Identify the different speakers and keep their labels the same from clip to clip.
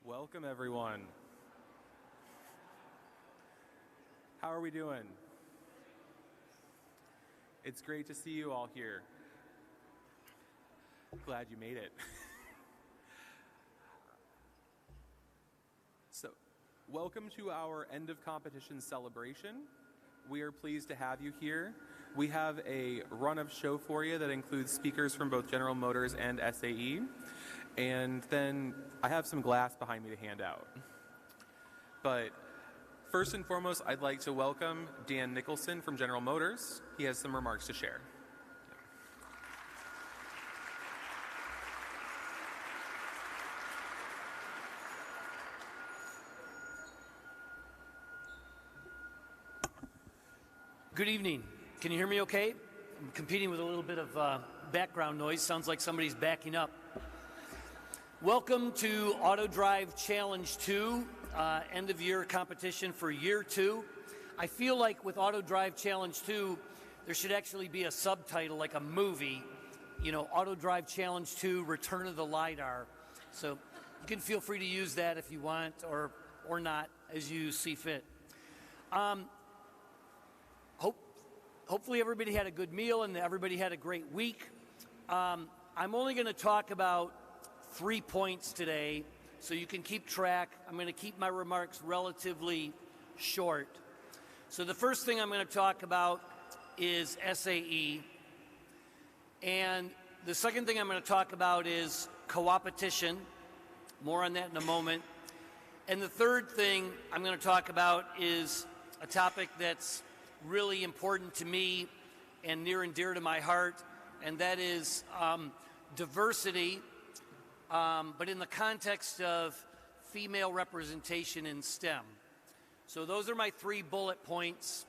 Speaker 1: Welcome, everyone. How are we doing? It's great to see you all here. Glad you made it. So, welcome to our end of competition celebration. We are pleased to have you here. We have a run of show for you that includes speakers from both General Motors and SAE. And then I have some glass behind me to hand out. But first and foremost, I'd like to welcome Dan Nicholson from General Motors. He has some remarks to share.
Speaker 2: Good evening. Can you hear me okay? I'm competing with a little bit of background noise. Sounds like somebody's backing up. Welcome to Autodrive Challenge 2, end of year competition for year 2. I feel like with Autodrive Challenge 2, there should actually be a subtitle like a movie, you know, Autodrive Challenge 2, Return of the LiDAR. So you can feel free to use that if you want or not as you see fit. Hopefully everybody had a good meal and everybody had a great week. I'm only going to talk about 3 points today, so you can keep track. I'm going to keep my remarks relatively short. So the first thing I'm going to talk about is SAE. And the second thing I'm going to talk about is co-opetition. More on that in a moment. And the third thing I'm going to talk about is a topic that's really important to me and near and dear to my heart, and that is diversity, but in the context of female representation in STEM. So those are my 3 bullet points.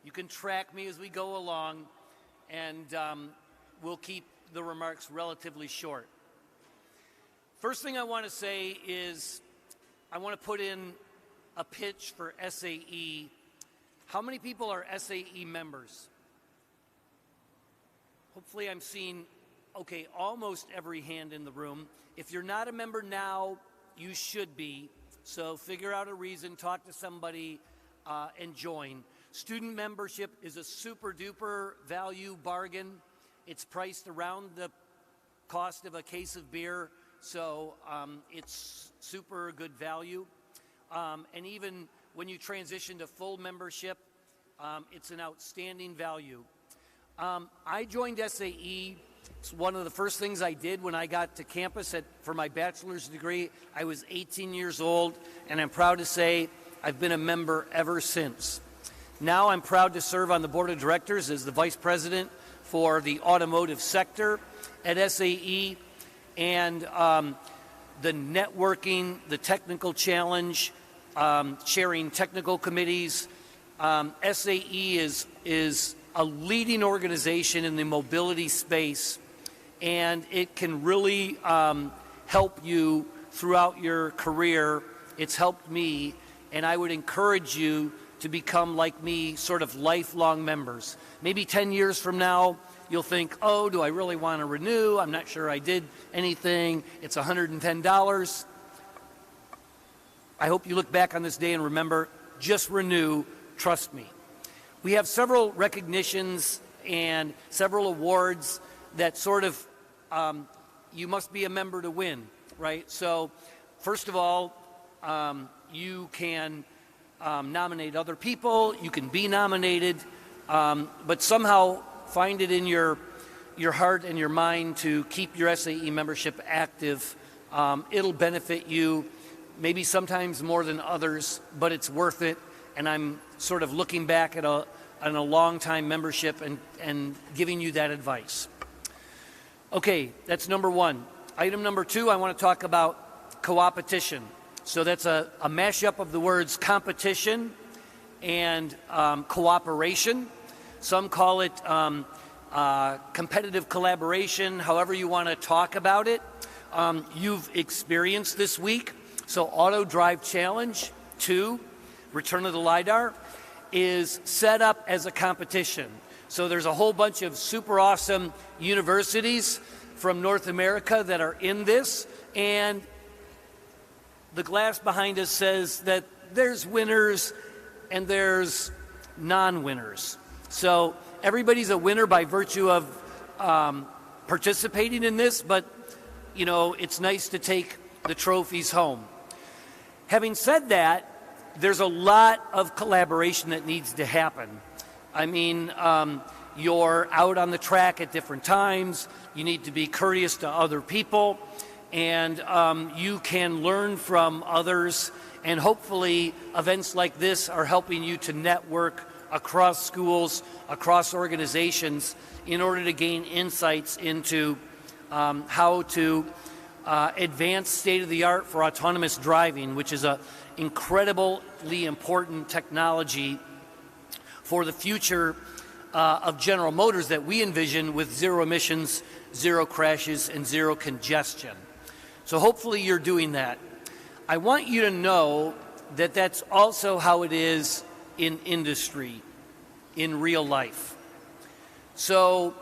Speaker 2: You can track me as we go along, and we'll keep the remarks relatively short. First thing I want to say is I want to put in a pitch for SAE. How many people are SAE members? Hopefully I'm seeing, okay, almost every hand in the room. If you're not a member now, you should be. So figure out a reason, talk to somebody, and join. Student membership is a super duper value bargain. It's priced around the cost of a case of beer, so it's super good value. And even when you transition to full membership, it's an outstanding value. I joined SAE. It's one of the first things I did when I got to campus for my bachelor's degree. I was 18 years old, and I'm proud to say I've been a member ever since. Now I'm proud to serve on the board of directors as the vice president for the automotive sector at SAE, and the networking, the technical challenge, chairing technical committees. SAE is a leading organization in the mobility space, and it can really help you throughout your career. It's helped me, and I would encourage you to become, like me, sort of lifelong members. Maybe 10 years from now, you'll think, oh, do I really want to renew? I'm not sure I did anything. It's $110. I hope you look back on this day and remember, just renew, trust me. We have several recognitions and several awards that sort of, you must be a member to win, right? So, first of all, you can nominate other people, you can be nominated, but somehow find it in your heart and your mind to keep your SAE membership active. It'll benefit you, maybe sometimes more than others, but it's worth it. And I'm sort of looking back at a long-time membership and giving you that advice. Okay, that's number 1. Item number 2, I want to talk about co-opetition. So that's a mashup of the words competition and cooperation. Some call it competitive collaboration, however you want to talk about it. You've experienced this week. So Autodrive Challenge 2, Return of the LiDAR, is set up as a competition. So there's a whole bunch of super awesome universities from North America that are in this, and the glass behind us says that there's winners and there's non-winners. So everybody's a winner by virtue of participating in this, but you know, it's nice to take the trophies home. Having said that, there's a lot of collaboration that needs to happen. I mean, you're out on the track at different times. You need to be courteous to other people, and you can learn from others. And hopefully, events like this are helping you to network across schools, across organizations, in order to gain insights into how to advance state-of-the-art for autonomous driving, which is an incredibly important technology for the future of General Motors that we envision with zero emissions, zero crashes, and zero congestion. So hopefully you're doing that. I want you to know that that's also how it is in industry, in real life. So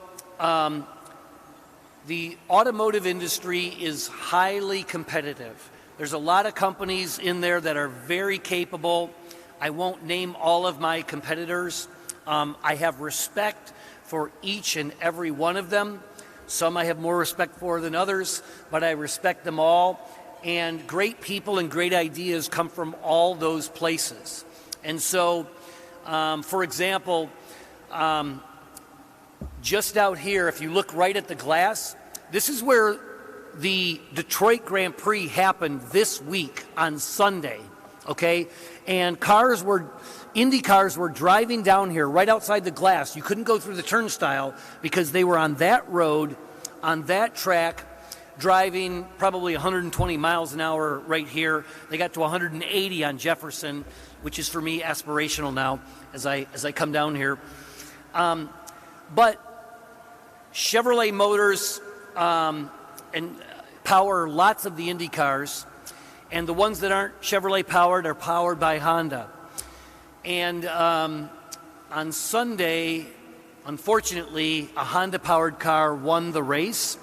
Speaker 2: the automotive industry is highly competitive. There's a lot of companies in there that are very capable. I won't name all of my competitors. I have respect for each and every one of them. Some I have more respect for than others, but I respect them all. And great people and great ideas come from all those places. And so, for example, just out here, if you look right at the glass, this is where the Detroit Grand Prix happened this week on Sunday, okay? And Indy cars were driving down here right outside the glass. You couldn't go through the turnstile because they were on that road, on that track, driving probably 120 miles an hour right here. They got to 180 on Jefferson, which is for me aspirational now as I come down here. But Chevrolet Motors and power lots of the Indy cars, and the ones that aren't Chevrolet powered are powered by Honda. And on Sunday, unfortunately, a Honda-powered car won the race.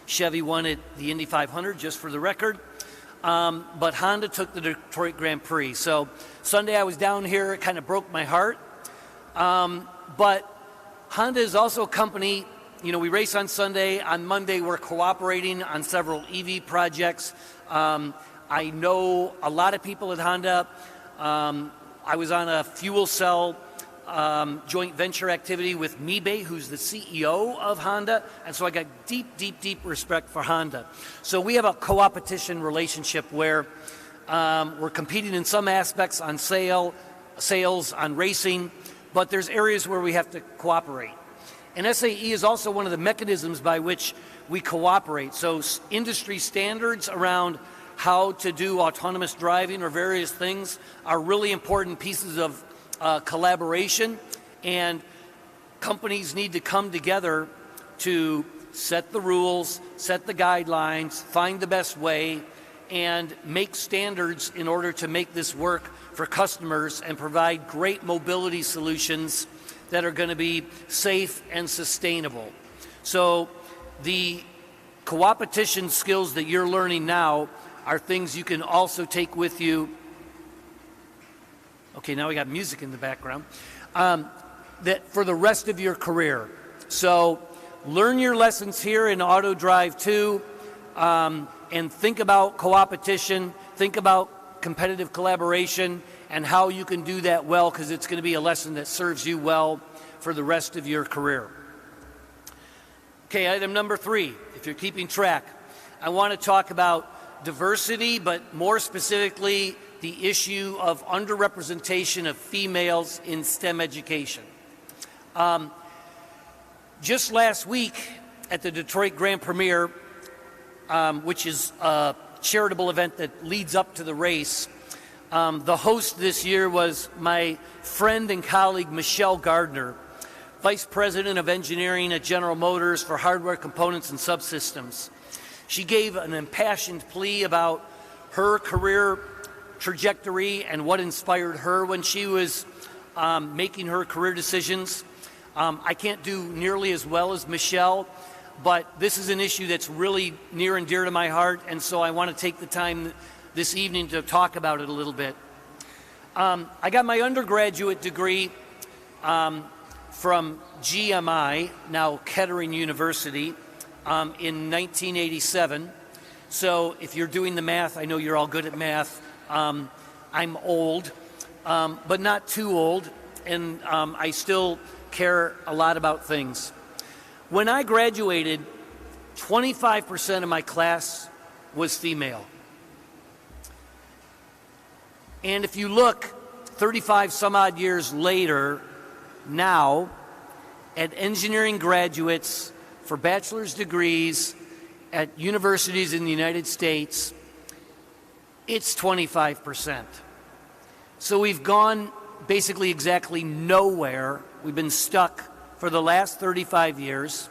Speaker 2: Chevy won it, the Indy 500, just for the record. But Honda took the Detroit Grand Prix. So Sunday I was down here, it kind of broke my heart. But Honda is also a company, you know, we race on Sunday. On Monday, we're cooperating on several EV projects. I know a lot of people at Honda. I was on a fuel cell joint venture activity with Mibe, who's the CEO of Honda, and so I got deep, deep, deep respect for Honda. So we have a co-opetition relationship where we're competing in some aspects on sales, on racing, but there's areas where we have to cooperate. And SAE is also one of the mechanisms by which we cooperate. So industry standards around how to do autonomous driving or various things are really important pieces of collaboration, and companies need to come together to set the rules, set the guidelines, find the best way, and make standards in order to make this work for customers and provide great mobility solutions that are going to be safe and sustainable. So the coopetition skills that you're learning now are things you can also take with you. Okay, now we got music in the background. That for the rest of your career. So learn your lessons here in Autodrive 2, and think about coopetition, think about competitive collaboration, and how you can do that well, because it's going to be a lesson that serves you well for the rest of your career. Okay, item number 3, if you're keeping track, I want to talk about diversity, but more specifically, the issue of underrepresentation of females in STEM education. Just last week at the Detroit Grand Premiere, which is a charitable event that leads up to the race, the host this year was my friend and colleague Michelle Gardner, Vice President of Engineering at General Motors for hardware components and subsystems. She gave an impassioned plea about her career trajectory and what inspired her when she was making her career decisions. I can't do nearly as well as Michelle, but this is an issue that's really near and dear to my heart, and so I want to take the time this evening to talk about it a little bit. I got my undergraduate degree from GMI, now Kettering University, in 1987. So if you're doing the math, I know you're all good at math. I'm old, but not too old, and I still care a lot about things. When I graduated, 25% of my class was female. And if you look 35 some odd years later, now, at engineering graduates for bachelor's degrees at universities in the United States, it's 25%. So we've gone basically exactly nowhere. We've been stuck for the last 35 years.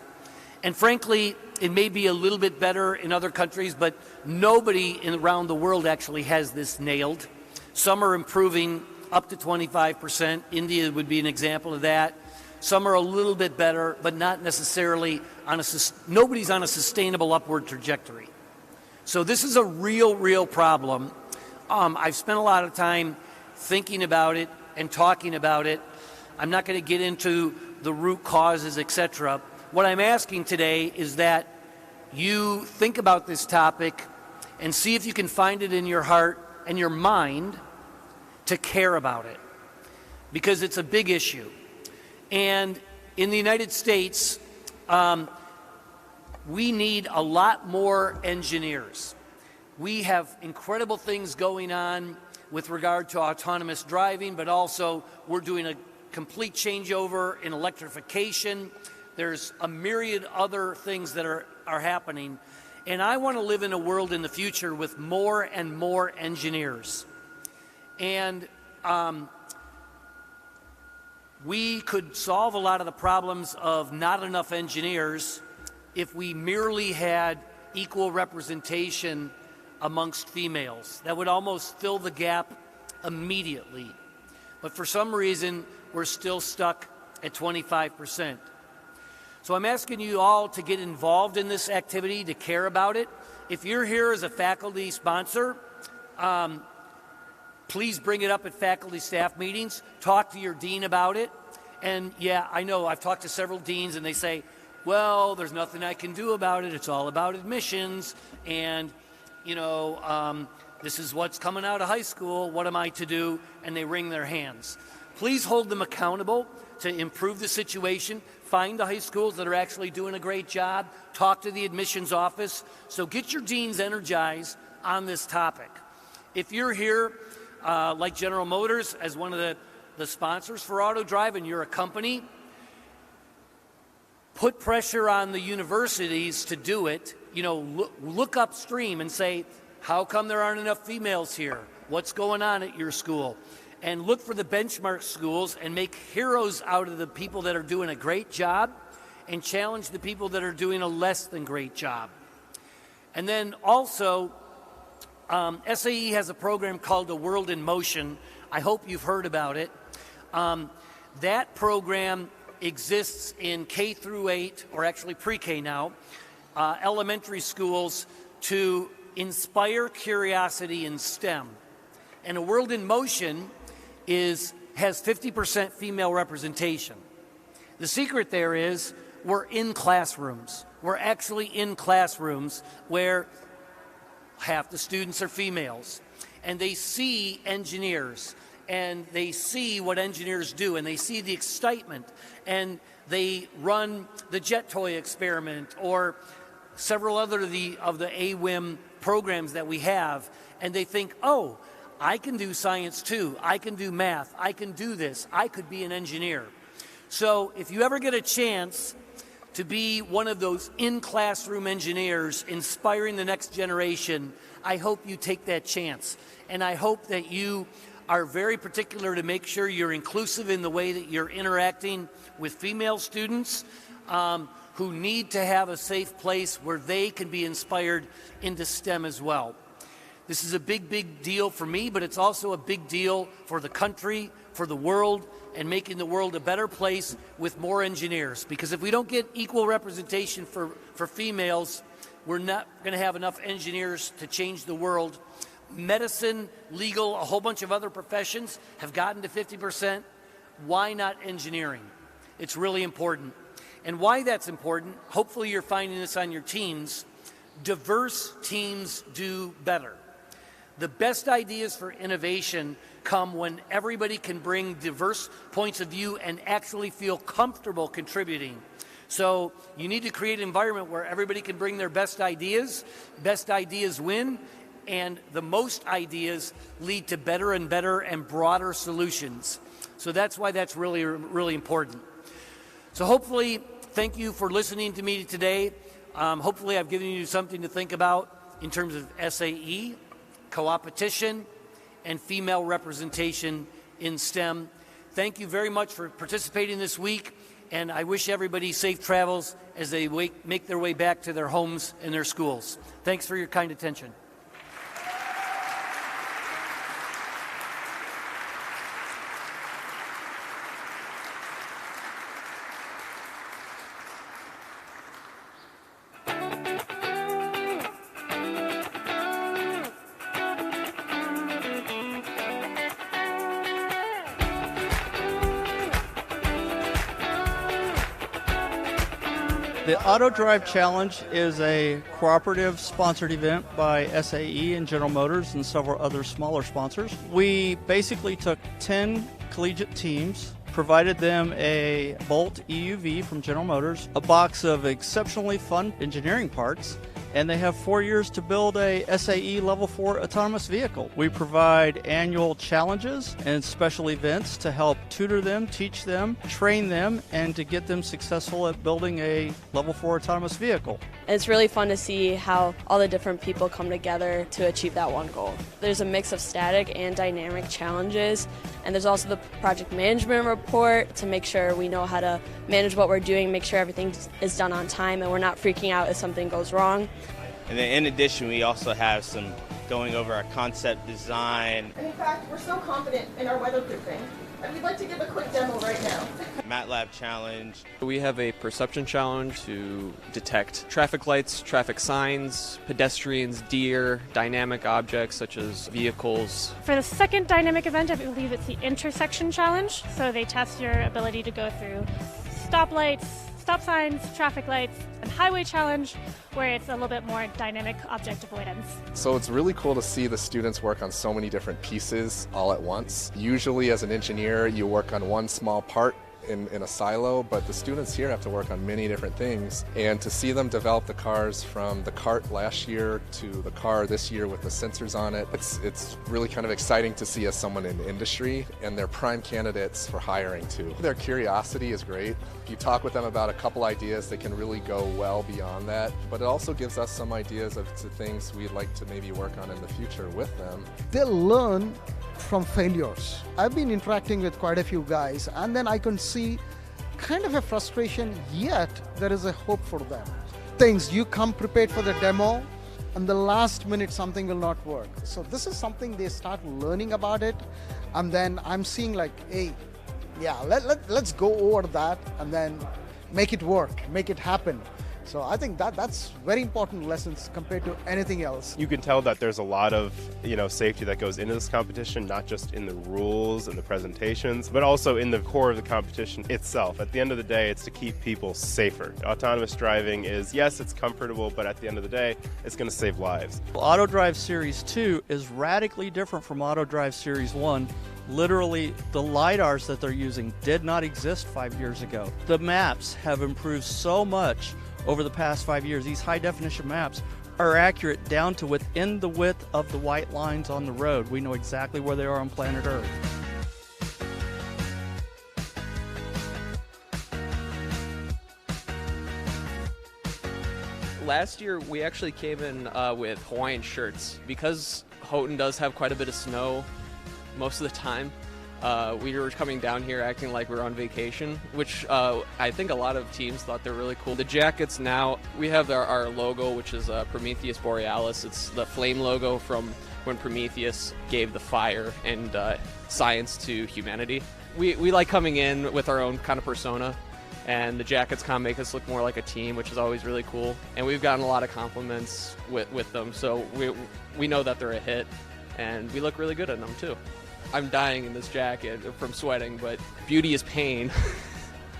Speaker 2: And frankly, it may be a little bit better in other countries, but nobody around the world actually has this nailed. Some are improving up to 25%. India would be an example of that. Some are a little bit better, but not necessarily nobody's on a sustainable upward trajectory. So this is a real problem. I've spent a lot of time thinking about it and talking about it. I'm not going to get into the root causes, etc. What I'm asking today is that you think about this topic and see if you can find it in your heart and your mind to care about it, because it's a big issue. And in the United States, we need a lot more engineers. We have incredible things going on with regard to autonomous driving, but also we're doing a complete changeover in electrification. There's a myriad other things that are happening. And I want to live in a world in the future with more and more engineers. And we could solve a lot of the problems of not enough engineers if we merely had equal representation amongst females. That would almost fill the gap immediately. But for some reason, we're still stuck at 25%. So I'm asking you all to get involved in this activity, to care about it. If you're here as a faculty sponsor, please bring it up at faculty staff meetings. Talk to your dean about it. And yeah, I know I've talked to several deans and they say, well, there's nothing I can do about it. It's all about admissions. And, this is what's coming out of high school. What am I to do? And they wring their hands. Please hold them accountable to improve the situation. Find the high schools that are actually doing a great job. Talk to the admissions office. So get your deans energized on this topic. If you're here, like General Motors, as one of the sponsors for Autodrive, and you're a company, put pressure on the universities to do it. Look upstream and say, how come there aren't enough females here? What's going on at your school? And look for the benchmark schools and make heroes out of the people that are doing a great job and challenge the people that are doing a less than great job. And then also, SAE has a program called The World in Motion. I hope you've heard about it. That program exists in K through 8, or actually pre-K now, elementary schools to inspire curiosity in STEM. And A World in Motion has 50% female representation. The secret there is we're in classrooms. We're actually in classrooms where half the students are females. And they see engineers, and they see what engineers do, and they see the excitement, and they run the jet toy experiment or several other of the AWIM programs that we have, and they think, oh, I can do science too. I can do math. I can do this. I could be an engineer. So if you ever get a chance to be one of those in-classroom engineers inspiring the next generation, I hope you take that chance. And I hope that you are very particular to make sure you're inclusive in the way that you're interacting with female students who need to have a safe place where they can be inspired into STEM as well. This is a big deal for me, but it's also a big deal for the country, for the world, and making the world a better place with more engineers. Because if we don't get equal representation for females, we're not going to have enough engineers to change the world medicine, legal, a whole bunch of other professions have gotten to 50%. Why not engineering? It's really important. And why that's important, hopefully you're finding this on your teams, diverse teams do better. The best ideas for innovation come when everybody can bring diverse points of view and actually feel comfortable contributing. So you need to create an environment where everybody can bring their best ideas win, and the most ideas lead to better and better and broader solutions. So that's why that's really, really important. So hopefully, thank you for listening to me today. Hopefully I've given you something to think about in terms of SAE, co-opetition, and female representation in STEM. Thank you very much for participating this week, and I wish everybody safe travels as they make their way back to their homes and their schools. Thanks for your kind attention.
Speaker 3: The Autodrive Challenge is a cooperative sponsored event by SAE and General Motors and several other smaller sponsors. We basically took 10 collegiate teams, provided them a Bolt EUV from General Motors, a box of exceptionally fun engineering parts, and they have 4 years to build a SAE Level 4 autonomous vehicle. We provide annual challenges and special events to help tutor them, teach them, train them, and to get them successful at building a Level 4 autonomous vehicle.
Speaker 4: It's really fun to see how all the different people come together to achieve that one goal. There's a mix of static and dynamic challenges, and there's also the project management report to make sure we know how to manage what we're doing, make sure everything is done on time, and we're not freaking out if something goes wrong.
Speaker 5: And then in addition, we also have some going over our concept design.
Speaker 6: And in fact, we're so confident in our weatherproofing, and we'd like to give a quick demo right now.
Speaker 5: MATLAB challenge.
Speaker 7: We have a perception challenge to detect traffic lights, traffic signs, pedestrians, deer, dynamic objects such as vehicles.
Speaker 8: For the second dynamic event, I believe it's the intersection challenge. So they test your ability to go through stoplights, stop signs, traffic lights, and highway challenge, where it's a little bit more dynamic object avoidance.
Speaker 9: So it's really cool to see the students work on so many different pieces all at once. Usually as an engineer, you work on one small part in a silo, but the students here have to work on many different things. And to see them develop the cars from the cart last year to the car this year with the sensors on it, it's really kind of exciting to see as someone in industry, and they're prime candidates for hiring too. Their curiosity is great. You talk with them about a couple ideas, they can really go well beyond that, but it also gives us some ideas of to things we'd like to maybe work on in the future with them.
Speaker 10: They'll learn from failures. I've been interacting with quite a few guys, and then I can see kind of a frustration, yet there is a hope for them. Things you come prepared for the demo, and the last minute something will not work. So this is something they start learning about it, and then I'm seeing like, hey, yeah, let's go over that and then make it work, make it happen. So I think that's very important lessons compared to anything else.
Speaker 11: You can tell that there's a lot of, safety that goes into this competition, not just in the rules and the presentations, but also in the core of the competition itself. At the end of the day, it's to keep people safer. Autonomous driving is, yes, it's comfortable, but at the end of the day, it's going to save lives.
Speaker 3: Autodrive Series 2 is radically different from Autodrive Series 1. Literally, the LiDARs that they're using did not exist 5 years ago. The maps have improved so much over the past 5 years. These high-definition maps are accurate down to within the width of the white lines on the road. We know exactly where they are on planet Earth.
Speaker 7: Last year, we actually came in with Hawaiian shirts. Because Houghton does have quite a bit of snow most of the time, we were coming down here acting like we were on vacation, which I think a lot of teams thought they're really cool. The jackets now, we have our logo, which is Prometheus Borealis. It's the flame logo from when Prometheus gave the fire and science to humanity. We like coming in with our own kind of persona, and the jackets kind of make us look more like a team, which is always really cool. And we've gotten a lot of compliments with them, so we know that they're a hit. and we look really good in them too. I'm dying in this jacket from sweating, but beauty is pain.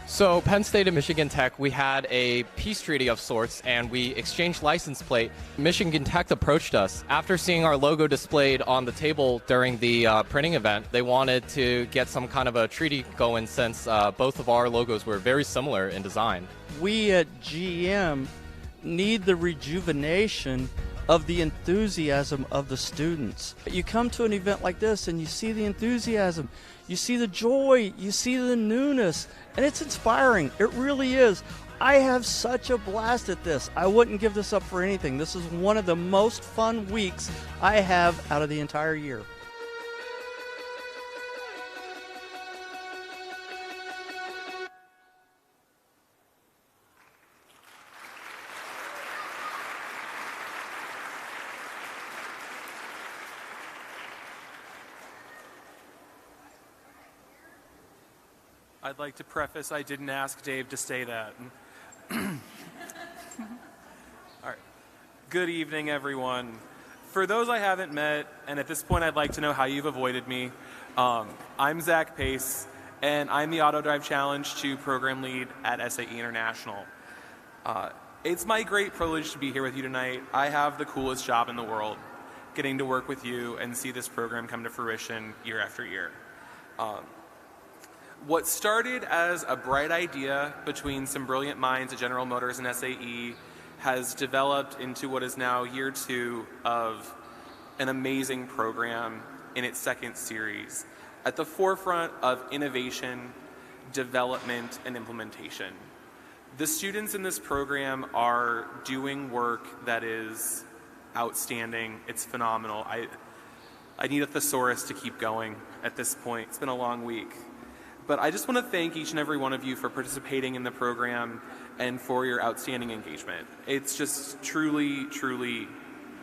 Speaker 12: So Penn State and Michigan Tech, we had a peace treaty of sorts, and we exchanged license plate. Michigan Tech approached us. After seeing our logo displayed on the table during the printing event, they wanted to get some kind of a treaty going since both of our logos were very similar in design.
Speaker 3: We at GM need the rejuvenation of the enthusiasm of the students. You come to an event like this and you see the enthusiasm, you see the joy, you see the newness, and it's inspiring. It really is. I have such a blast at this. I wouldn't give this up for anything. This is one of the most fun weeks I have out of the entire year.
Speaker 1: I'd like to preface, I didn't ask Dave to say that. All right. Good evening, everyone. For those I haven't met, and at this point I'd like to know how you've avoided me, I'm Zach Pace, and I'm the Autodrive Challenge 2 Program Lead at SAE International. It's my great privilege to be here with you tonight. I have the coolest job in the world, getting to work with you and see this program come to fruition year after year. What started as a bright idea between some brilliant minds at General Motors and SAE has developed into what is now year 2 of an amazing program in its second series at the forefront of innovation, development, and implementation. The students in this program are doing work that is outstanding. It's phenomenal. I need a thesaurus to keep going at this point. It's been a long week. But I just want to thank each and every one of you for participating in the program and for your outstanding engagement. It's just truly, truly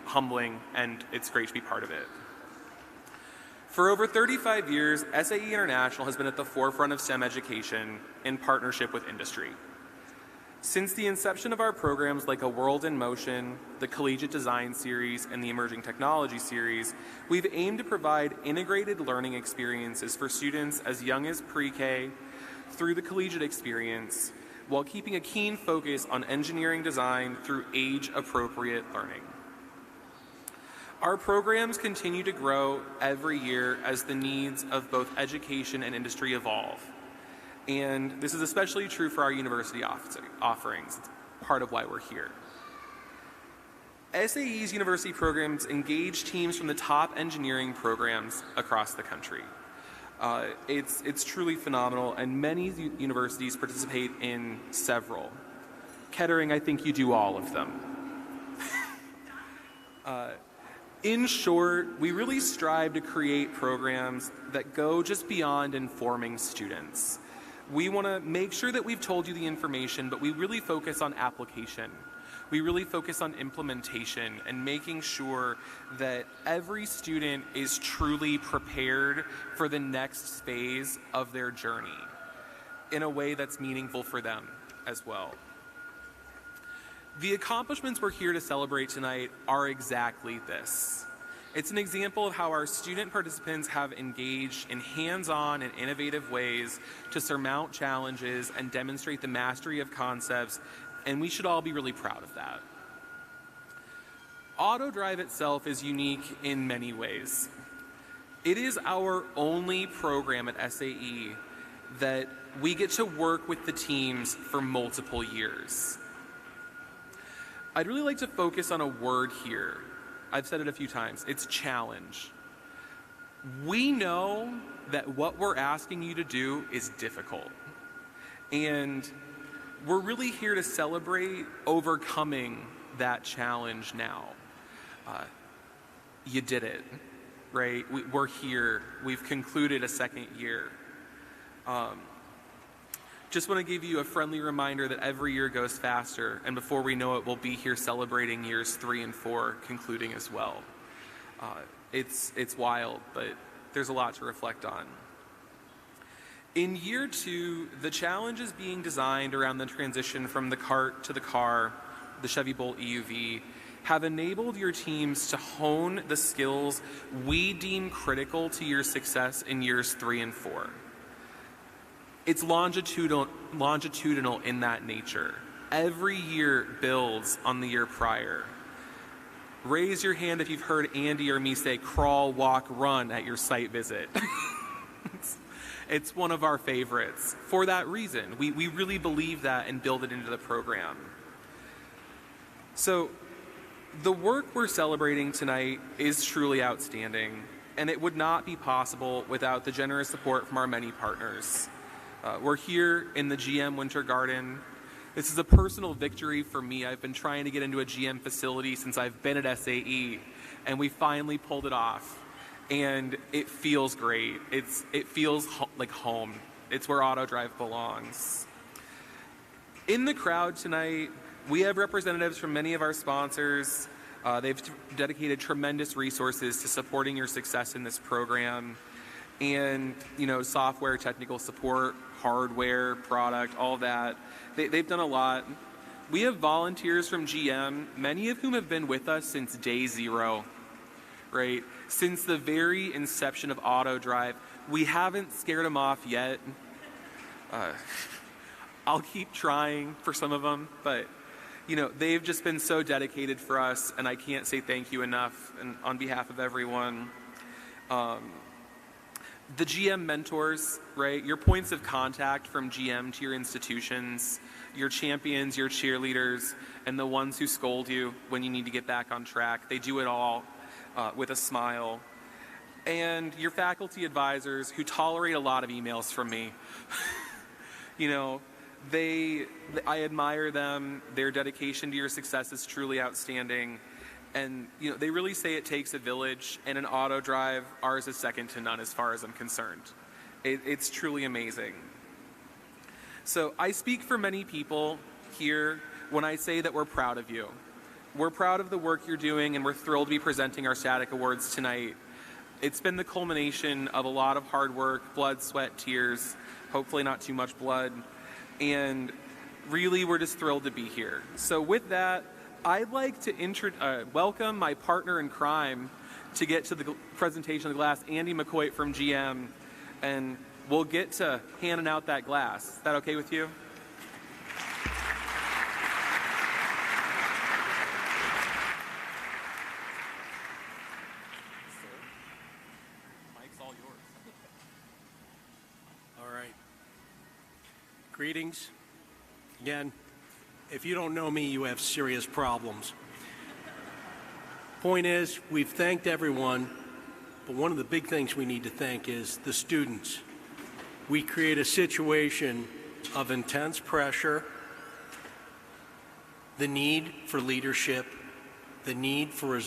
Speaker 1: humbling, and it's great to be part of it. For over 35 years, SAE International has been at the forefront of STEM education in partnership with industry. Since the inception of our programs like A World in Motion, the Collegiate Design Series, and the Emerging Technology Series, we've aimed to provide integrated learning experiences for students as young as pre-K through the collegiate experience, while keeping a keen focus on engineering design through age-appropriate learning. Our programs continue to grow every year as the needs of both education and industry evolve. And this is especially true for our university offerings. It's part of why we're here. SAE's university programs engage teams from the top engineering programs across the country. It's truly phenomenal, and many universities participate in several. Kettering, I think you do all of them. In short, we really strive to create programs that go just beyond informing students. We want to make sure that we've told you the information, but we really focus on application. We really focus on implementation and making sure that every student is truly prepared for the next phase of their journey in a way that's meaningful for them as well. The accomplishments we're here to celebrate tonight are exactly this. It's an example of how our student participants have engaged in hands-on and innovative ways to surmount challenges and demonstrate the mastery of concepts, and we should all be really proud of that. Autodrive itself is unique in many ways. It is our only program at SAE that we get to work with the teams for multiple years. I'd really like to focus on a word here. I've said it a few times. It's challenge. We know that what we're asking you to do is difficult. And we're really here to celebrate overcoming that challenge now. You did it, right? We're here. We've concluded a second year. Just want to give you a friendly reminder that every year goes faster, and before we know it, we'll be here celebrating years 3 and 4 concluding as well. It's wild, but there's a lot to reflect on. In year 2, the challenge is being designed around the transition from the cart to the car, the Chevy Bolt EUV, have enabled your teams to hone the skills we deem critical to your success in years 3 and 4. It's longitudinal in that nature. Every year builds on the year prior. Raise your hand if you've heard Andy or me say crawl, walk, run at your site visit. It's one of our favorites for that reason. We really believe that and build it into the program. So the work we're celebrating tonight is truly outstanding, and it would not be possible without the generous support from our many partners. We're here in the GM Winter Garden. This is a personal victory for me. I've been trying to get into a GM facility since I've been at SAE, and we finally pulled it off. And it feels great. It feels like home. It's where Autodrive belongs. In the crowd tonight, we have representatives from many of our sponsors. They've dedicated tremendous resources to supporting your success in this program. And, software, technical support, hardware, product, all that. They've done a lot. We have volunteers from GM, many of whom have been with us since day 0, right? Since the very inception of Autodrive. We haven't scared them off yet. I'll keep trying for some of them, but they've just been so dedicated for us, and I can't say thank you enough and on behalf of everyone. The GM mentors, right? Your points of contact from GM to your institutions, your champions, your cheerleaders, and the ones who scold you when you need to get back on track. They do it all with a smile. And your faculty advisors who tolerate a lot of emails from me. I admire them. Their dedication to your success is truly outstanding. And they really say it takes a village, and in Autodrive, ours is second to none as far as I'm concerned. It's truly amazing. So I speak for many people here when I say that we're proud of you. We're proud of the work you're doing, and we're thrilled to be presenting our Static Awards tonight. It's been the culmination of a lot of hard work, blood, sweat, tears, hopefully not too much blood, and really we're just thrilled to be here. So with that, I'd like to welcome my partner in crime to get to the presentation of the glass, Andy McCoy from GM, and we'll get to handing out that glass. Is that okay with you? Mike's all yours.
Speaker 13: All right. Greetings. Again, if you don't know me, you have serious problems. Point is, we've thanked everyone, but one of the big things we need to thank is the students. We create a situation of intense pressure, the need for leadership, the need for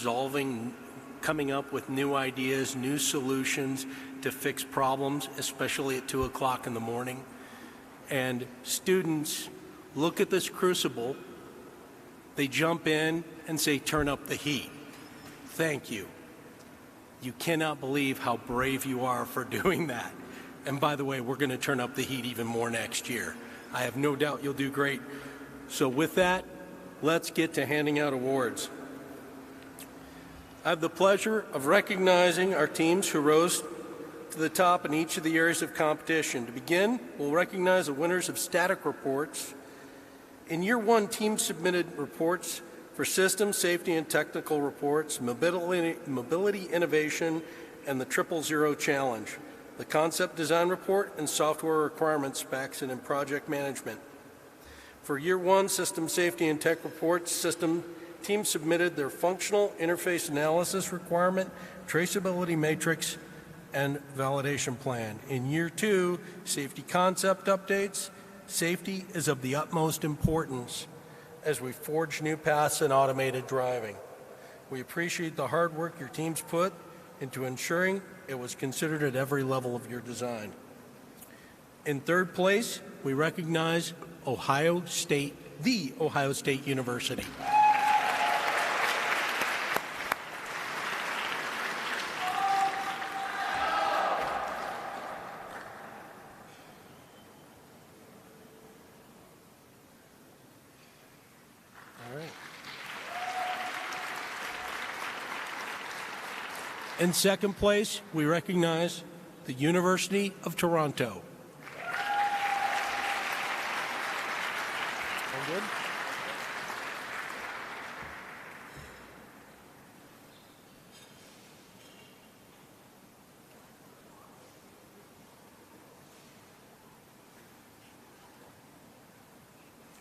Speaker 13: coming up with new ideas, new solutions to fix problems, especially at 2 o'clock in the morning. And students look at this crucible, they jump in and say, turn up the heat. Thank you. You cannot believe how brave you are for doing that. And by the way, we're going to turn up the heat even more next year. I have no doubt you'll do great. So with that, let's get to handing out awards. I have the pleasure of recognizing our teams who rose to the top in each of the areas of competition. To begin, we'll recognize the winners of static reports. In year 1, teams submitted reports for system, safety, and technical reports, mobility innovation, and the 000 challenge, the concept design report, and software requirements specs and in project management. For year 1, system safety and tech reports, teams submitted their functional interface analysis requirement, traceability matrix, and validation plan. In year 2, safety concept updates. Safety is of the utmost importance as we forge new paths in automated driving. We appreciate the hard work your teams put into ensuring it was considered at every level of your design. In third place, we recognize the Ohio State University. In second place, we recognize the University of Toronto. All good?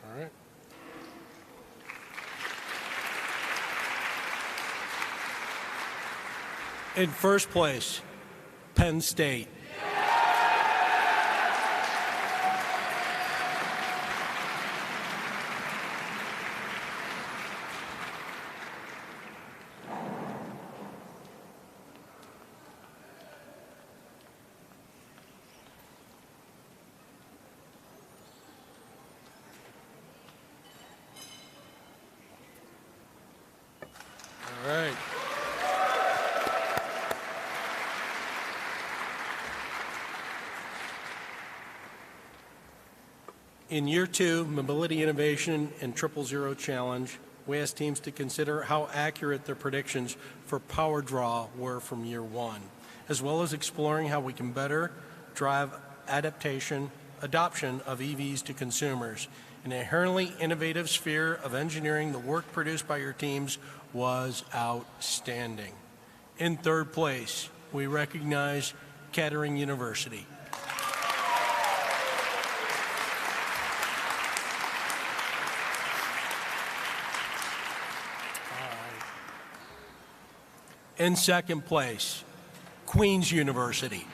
Speaker 13: All right. In first place, Penn State. All right. In year two, Mobility Innovation and 000 Challenge, we asked teams to consider how accurate their predictions for power draw were from year one, as well as exploring how we can better drive adoption of EVs to consumers. An inherently innovative sphere of engineering, the work produced by your teams was outstanding. In third place, we recognize Kettering University. In second place, Queen's University.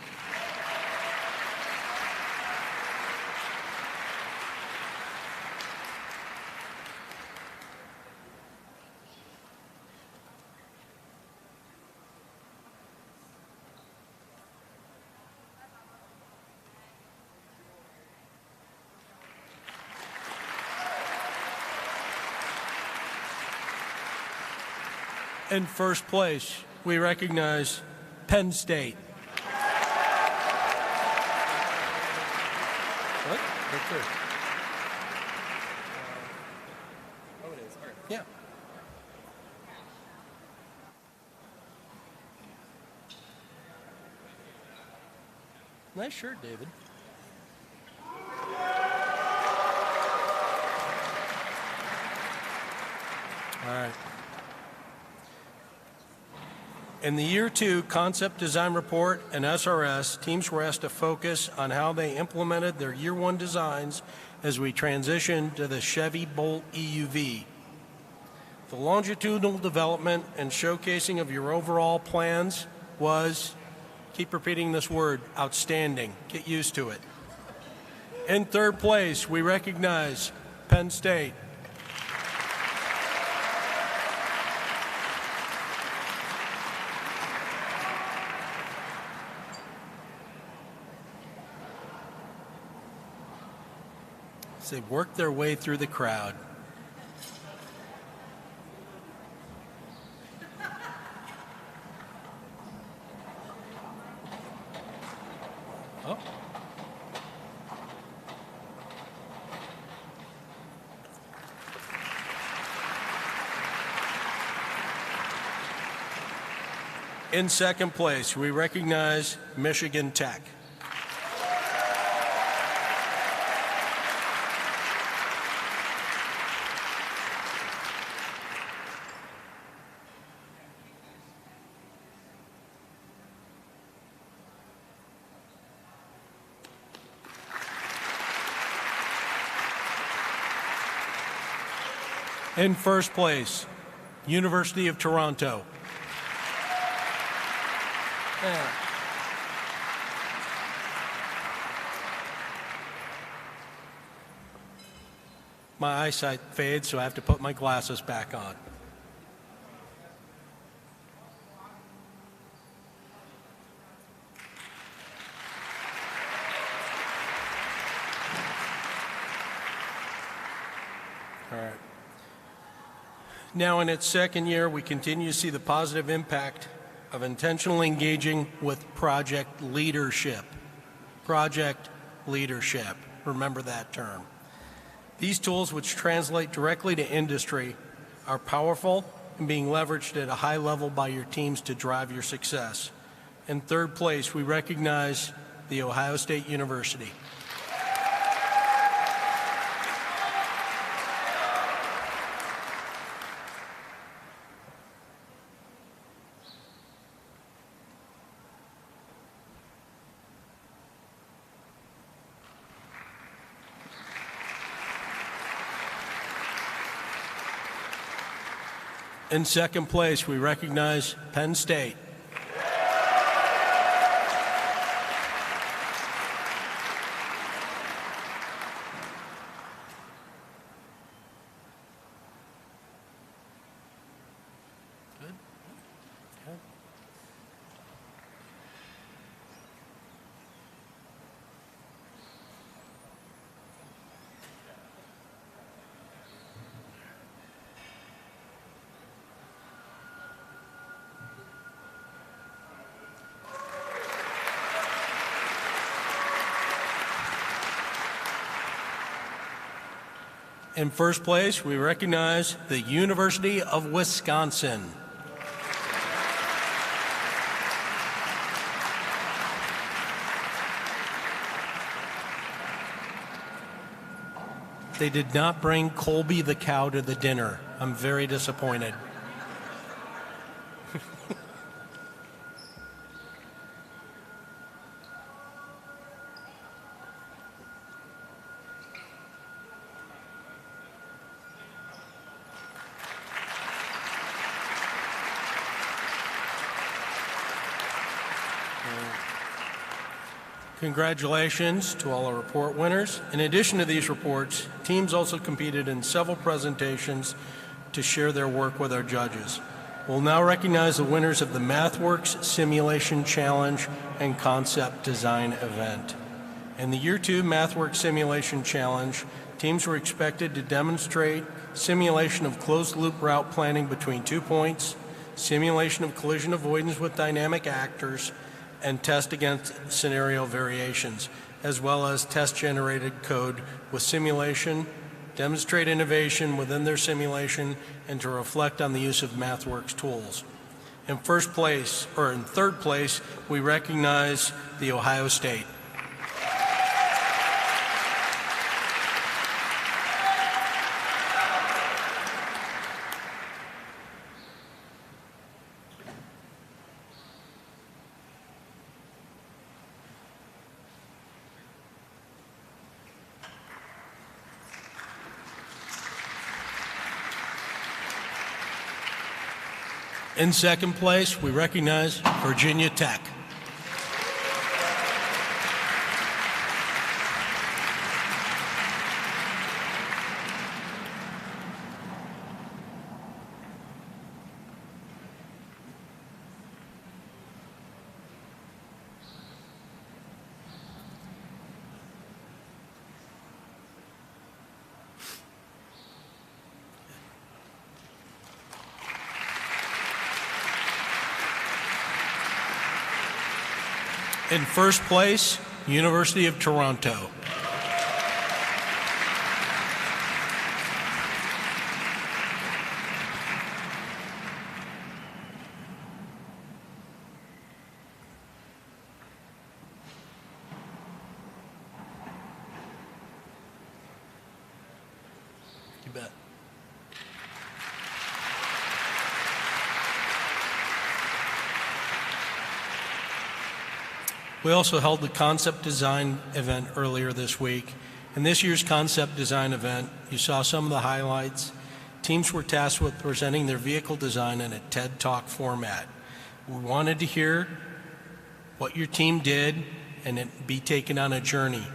Speaker 13: In first place, we recognize Penn State. What? Right there. Oh, it is. All right. Yeah. Nice shirt, David. All right. In the year two concept design report and SRS, teams were asked to focus on how they implemented their year one designs as we transitioned to the Chevy Bolt EUV. The longitudinal development and showcasing of your overall plans was, keep repeating this word, outstanding. Get used to it. In third place, we recognize Penn State. They worked their way through the crowd. Oh. In second place, we recognize Michigan Tech. In first place, University of Toronto. Yeah. My eyesight fades, so I have to put my glasses back on. All right. Now in its second year, we continue to see the positive impact of intentionally engaging with project leadership. Project leadership. Remember that term. These tools, which translate directly to industry, are powerful and being leveraged at a high level by your teams to drive your success. In third place, we recognize The Ohio State University. In second place, we recognize Penn State. Good. Good. In first place, we recognize the University of Wisconsin. They did not bring Colby the cow to the dinner. I'm very disappointed. Congratulations to all our report winners. In addition to these reports, teams also competed in several presentations to share their work with our judges. We'll now recognize the winners of the MathWorks Simulation Challenge and Concept Design event. In the Year 2 MathWorks Simulation Challenge, teams were expected to demonstrate simulation of closed-loop route planning between 2 points, simulation of collision avoidance with dynamic actors, and test against scenario variations, as well as test-generated code with simulation, demonstrate innovation within their simulation, and to reflect on the use of MathWorks tools. In third place, we recognize The Ohio State. In second place, we recognize Virginia Tech. In first place, University of Toronto. You bet. We also held the concept design event earlier this week. In this year's concept design event, you saw some of the highlights. Teams were tasked with presenting their vehicle design in a TED Talk format. We wanted to hear what your team did and it be taken on a journey.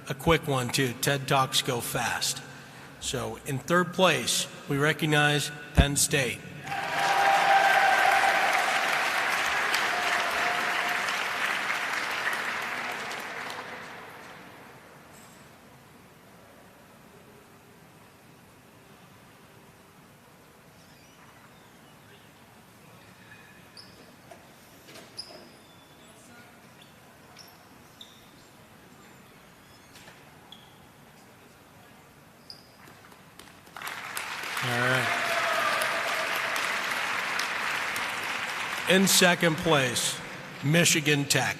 Speaker 13: A quick one too, TED Talks go fast. So in third place, we recognize Penn State. All right. In second place, Michigan Tech.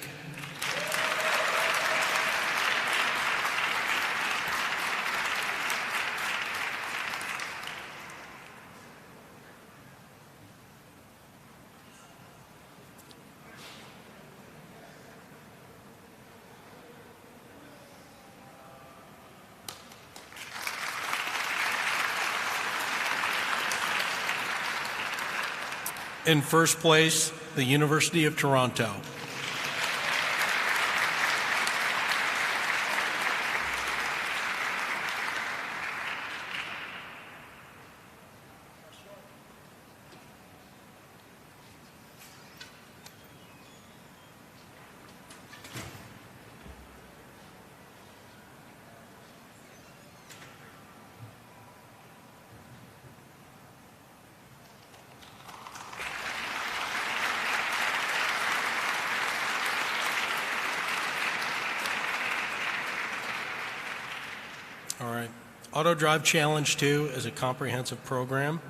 Speaker 13: In first place, the University of Toronto. All right. Autodrive Challenge 2 is a comprehensive program.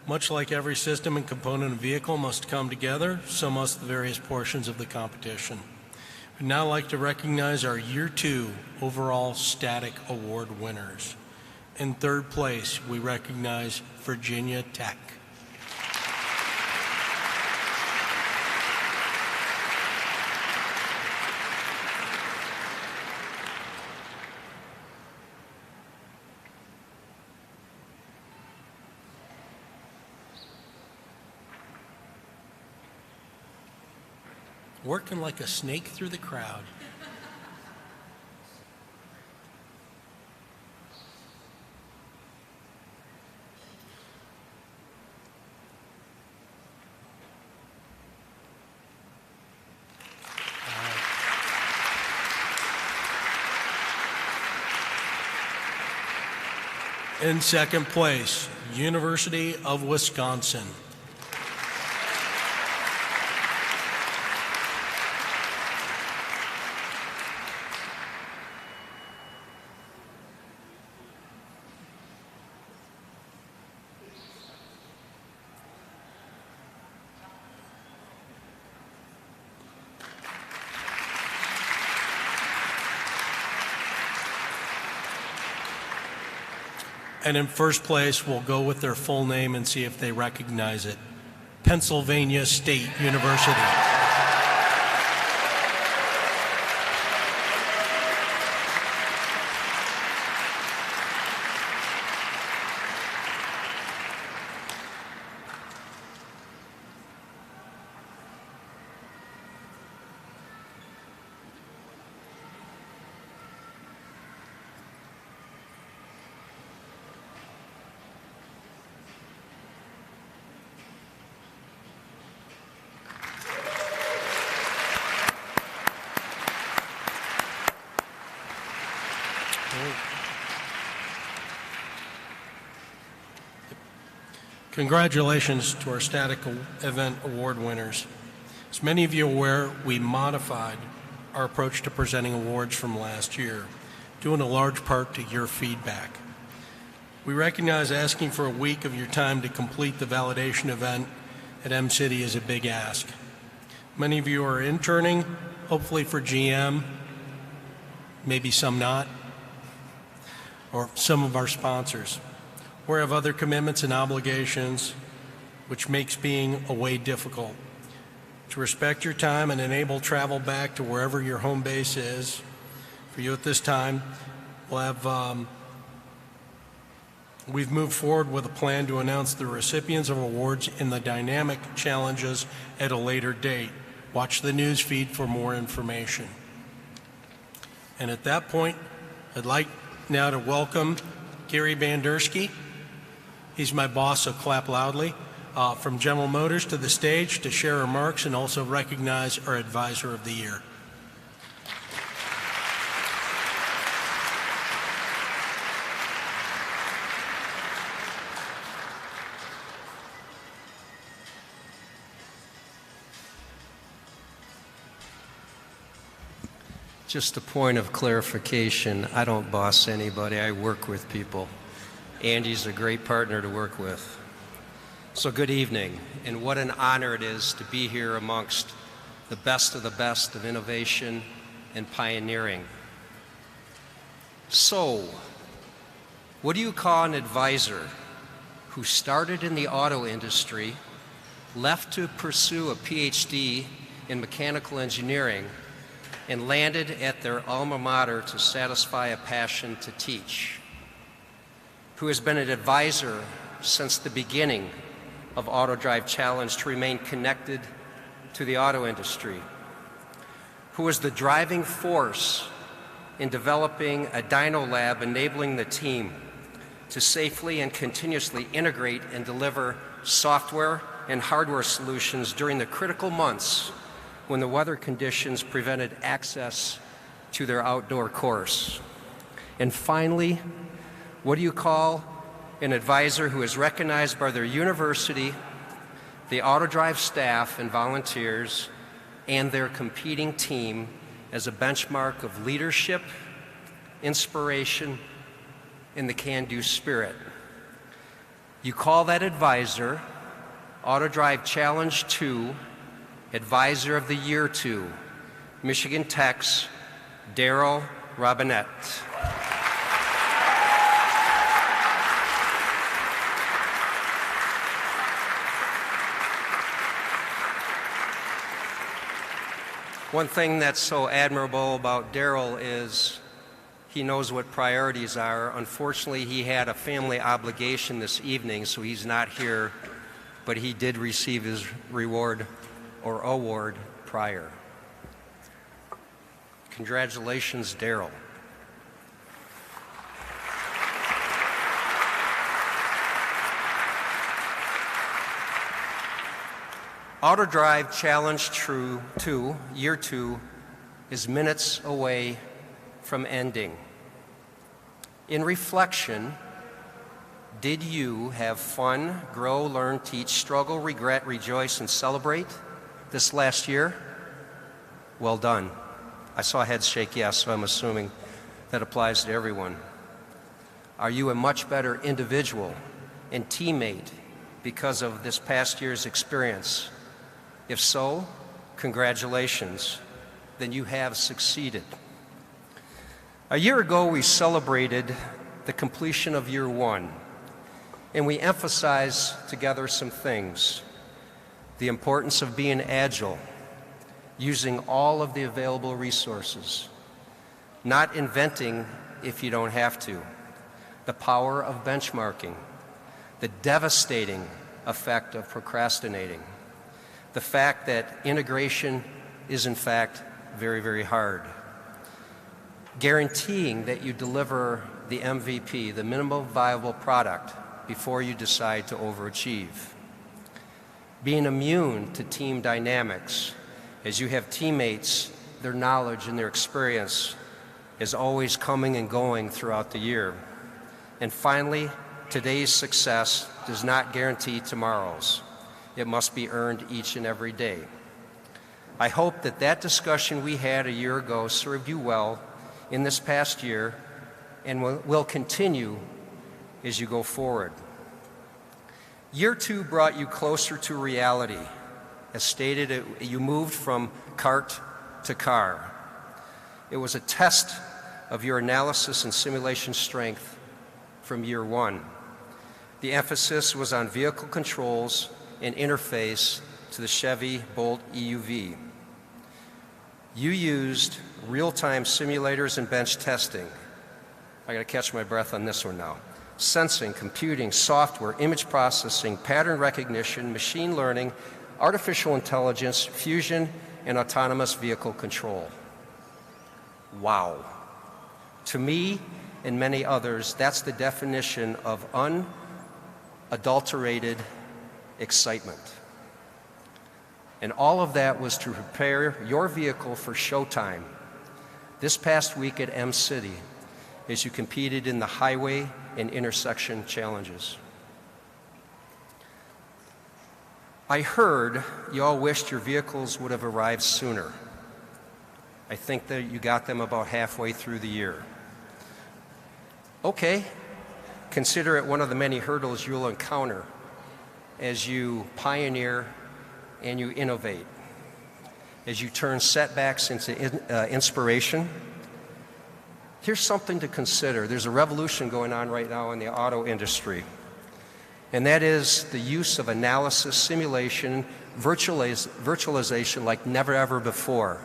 Speaker 13: Much like every system and component of vehicle must come together, so must the various portions of the competition. We'd now like to recognize our Year 2 overall static award winners. In third place, we recognize Virginia Tech. Working like a snake through the crowd. In second place, University of Wisconsin. And in first place, we'll go with their full name and see if they recognize it. Pennsylvania State University. Congratulations to our static event award winners. As many of you are aware, we modified our approach to presenting awards from last year, due in a large part to your feedback. We recognize asking for a week of your time to complete the validation event at M-City is a big ask. Many of you are interning, hopefully for GM, maybe some not, or some of our sponsors. We have other commitments and obligations, which makes being away difficult. To respect your time and enable travel back to wherever your home base is, for you at this time, we've moved forward with a plan to announce the recipients of awards in the dynamic challenges at a later date. Watch the news feed for more information. And at that point, I'd like now to welcome Gary Bandersky. He's my boss, so clap loudly. From General Motors to the stage to share remarks and also recognize our Advisor of the Year.
Speaker 14: Just a point of clarification, I don't boss anybody, I work with people. Andy's a great partner to work with. So good evening, and what an honor it is to be here amongst the best of innovation and pioneering. So, what do you call an advisor who started in the auto industry, left to pursue a PhD in mechanical engineering, and landed at their alma mater to satisfy a passion to teach? Who has been an advisor since the beginning of Autodrive Challenge to remain connected to the auto industry? Who was the driving force in developing a dyno lab enabling the team to safely and continuously integrate and deliver software and hardware solutions during the critical months when the weather conditions prevented access to their outdoor course? And finally, what do you call an advisor who is recognized by their university, the Autodrive staff and volunteers, and their competing team as a benchmark of leadership, inspiration, and the can-do spirit? You call that advisor Autodrive Challenge 2, Advisor of the Year 2, Michigan Tech's Daryl Robinette. One thing that's so admirable about Daryl is he knows what priorities are. Unfortunately, he had a family obligation this evening, so he's not here, but he did receive his reward or award prior. Congratulations, Daryl. Autodrive Challenge 2, Year 2, is minutes away from ending. In reflection, did you have fun, grow, learn, teach, struggle, regret, rejoice, and celebrate this last year? Well done. I saw heads shake yes, so I'm assuming that applies to everyone. Are you a much better individual and teammate because of this past year's experience? If so, congratulations, then you have succeeded. A year ago, we celebrated the completion of year 1, and we emphasized together some things. The importance of being agile, using all of the available resources, not inventing if you don't have to, the power of benchmarking, the devastating effect of procrastinating, the fact that integration is in fact very, very hard. Guaranteeing that you deliver the MVP, the minimum viable product, before you decide to overachieve. Being immune to team dynamics, as you have teammates, their knowledge and their experience is always coming and going throughout the year. And finally, today's success does not guarantee tomorrow's. It must be earned each and every day. I hope that that discussion we had a year ago served you well in this past year and will continue as you go forward. Year 2 brought you closer to reality. As stated, you moved from cart to car. It was a test of your analysis and simulation strength from year 1. The emphasis was on vehicle controls and interface to the Chevy Bolt EUV. You used real-time simulators and bench testing. I got to catch my breath on this one now. Sensing, computing, software, image processing, pattern recognition, machine learning, artificial intelligence, fusion, and autonomous vehicle control. Wow. To me and many others, that's the definition of unadulterated excitement. And all of that was to prepare your vehicle for showtime this past week at M-City as you competed in the highway and intersection challenges. I heard you all wished your vehicles would have arrived sooner. I think that you got them about halfway through the year. Okay, consider it one of the many hurdles you'll encounter as you pioneer and you innovate, as you turn setbacks into inspiration. Here's something to consider. There's a revolution going on right now in the auto industry, and that is the use of analysis, simulation, virtualization like never ever before,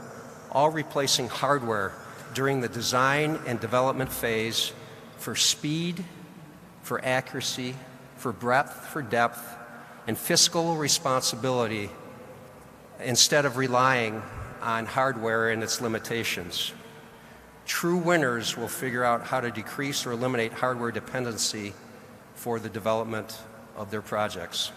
Speaker 14: all replacing hardware during the design and development phase for speed, for accuracy, for breadth, for depth, and fiscal responsibility instead of relying on hardware and its limitations. True winners will figure out how to decrease or eliminate hardware dependency for the development of their projects.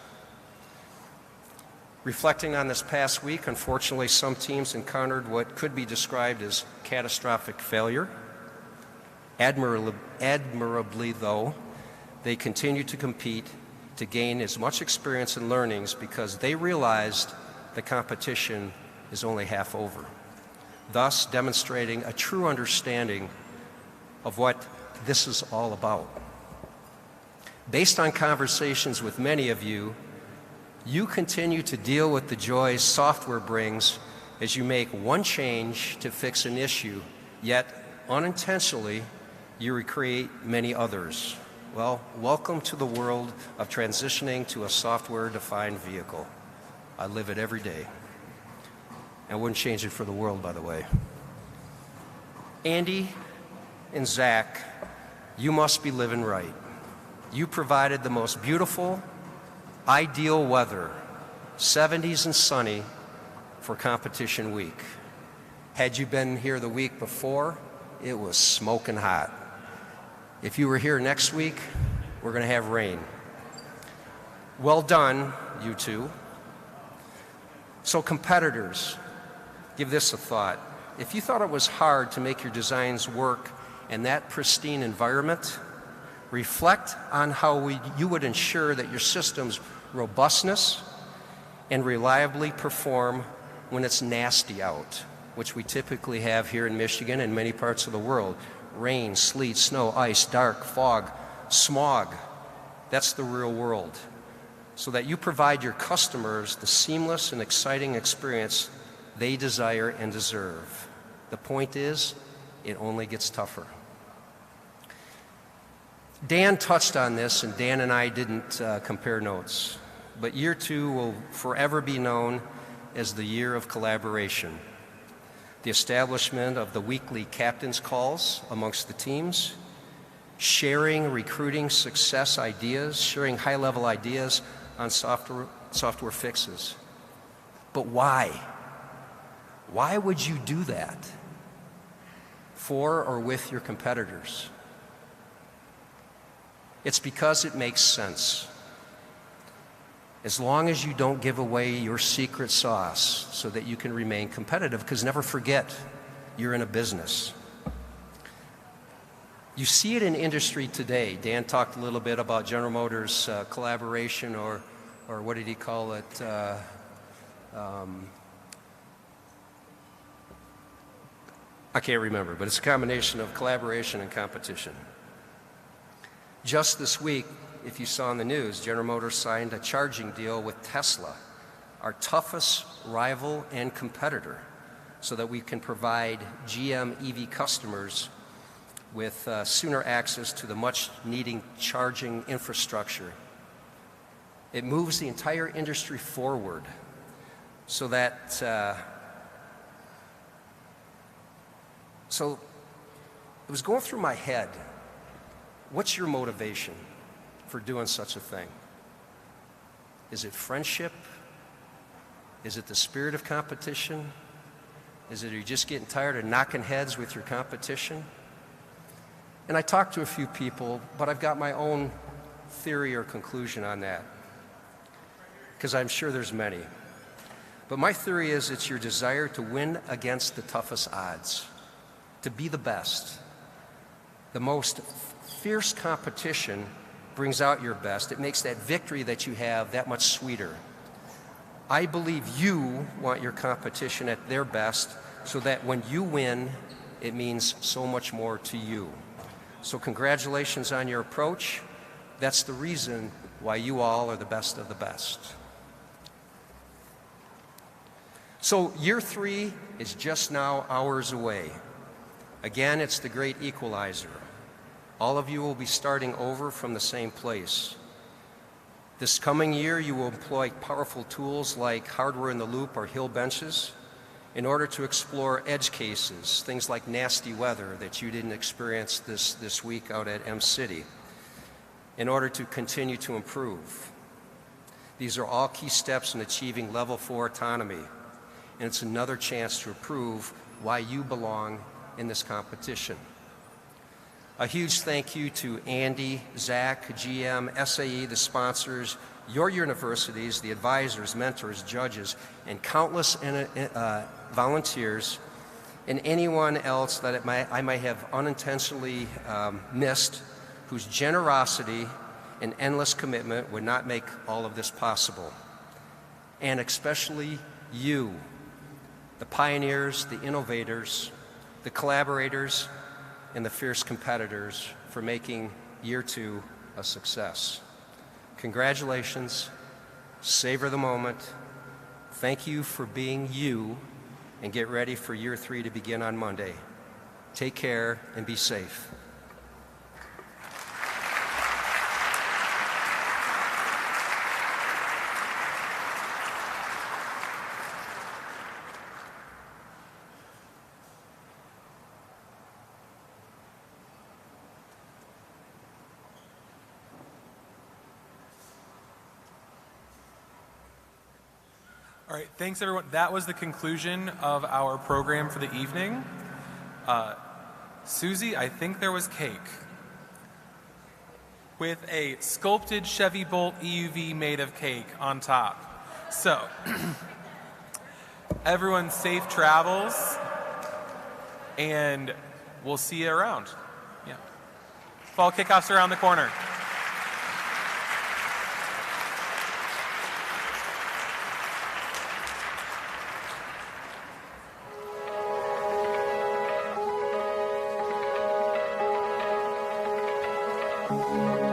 Speaker 14: Reflecting on this past week, unfortunately, some teams encountered what could be described as catastrophic failure. Admirably, though, they continued to compete to gain as much experience and learnings because they realized the competition is only half over, thus demonstrating a true understanding of what this is all about. Based on conversations with many of you, you continue to deal with the joys software brings as you make one change to fix an issue, yet unintentionally you recreate many others. Well, welcome to the world of transitioning to a software-defined vehicle. I live it every day. I wouldn't change it for the world, by the way. Andy and Zach, you must be living right. You provided the most beautiful, ideal weather, 70s and sunny, for competition week. Had you been here the week before, it was smoking hot. If you were here next week, we're going to have rain. Well done, you two. So competitors, give this a thought. If you thought it was hard to make your designs work in that pristine environment, reflect on how you would ensure that your system's robustness and reliably perform when it's nasty out, which we typically have here in Michigan and many parts of the world. Rain, sleet, snow, ice, dark, fog, smog. That's the real world. So that you provide your customers the seamless and exciting experience they desire and deserve. The point is, it only gets tougher. Dan touched on this, and Dan and I didn't compare notes. But year 2 will forever be known as the year of collaboration. The establishment of the weekly captain's calls amongst the teams, sharing, recruiting success ideas, sharing high-level ideas on software fixes. But why? Why would you do that for or with your competitors? It's because it makes sense. As long as you don't give away your secret sauce so that you can remain competitive, because never forget, you're in a business. You see it in industry today. Dan talked a little bit about General Motors collaboration, or what did he call it? I can't remember, but it's a combination of collaboration and competition. Just this week, if you saw in the news, General Motors signed a charging deal with Tesla, our toughest rival and competitor, so that we can provide GM EV customers with sooner access to the much-needed charging infrastructure. It moves the entire industry forward so that so it was going through my head, what's your motivation for doing such a thing? Is it friendship? Is it the spirit of competition? Is it you're just getting tired of knocking heads with your competition? And I talked to a few people, but I've got my own theory or conclusion on that, because I'm sure there's many. But my theory is it's your desire to win against the toughest odds, to be the best. The most fierce competition brings out your best. It makes that victory that you have that much sweeter. I believe you want your competition at their best so that when you win, it means so much more to you. So congratulations on your approach. That's the reason why you all are the best of the best. So year 3 is just now hours away. Again, it's the great equalizer. All of you will be starting over from the same place. This coming year, you will employ powerful tools like hardware in the loop or hill benches in order to explore edge cases, things like nasty weather that you didn't experience this week out at M-City, in order to continue to improve. These are all key steps in achieving level 4 autonomy, and it's another chance to prove why you belong in this competition. A huge thank you to Andy, Zach, GM, SAE, the sponsors, your universities, the advisors, mentors, judges, and countless volunteers, and anyone else that I might have unintentionally missed, whose generosity and endless commitment would not make all of this possible. And especially you, the pioneers, the innovators, the collaborators, and the fierce competitors for making year 2 a success. Congratulations, savor the moment, thank you for being you, and get ready for year 3 to begin on Monday. Take care and be safe.
Speaker 1: All right, thanks everyone. That was the conclusion of our program for the evening. Susie, I think there was cake with a sculpted Chevy Bolt EUV made of cake on top. So, everyone safe travels, and we'll see you around. Yeah. Fall kickoffs around the corner.
Speaker 15: Thank you.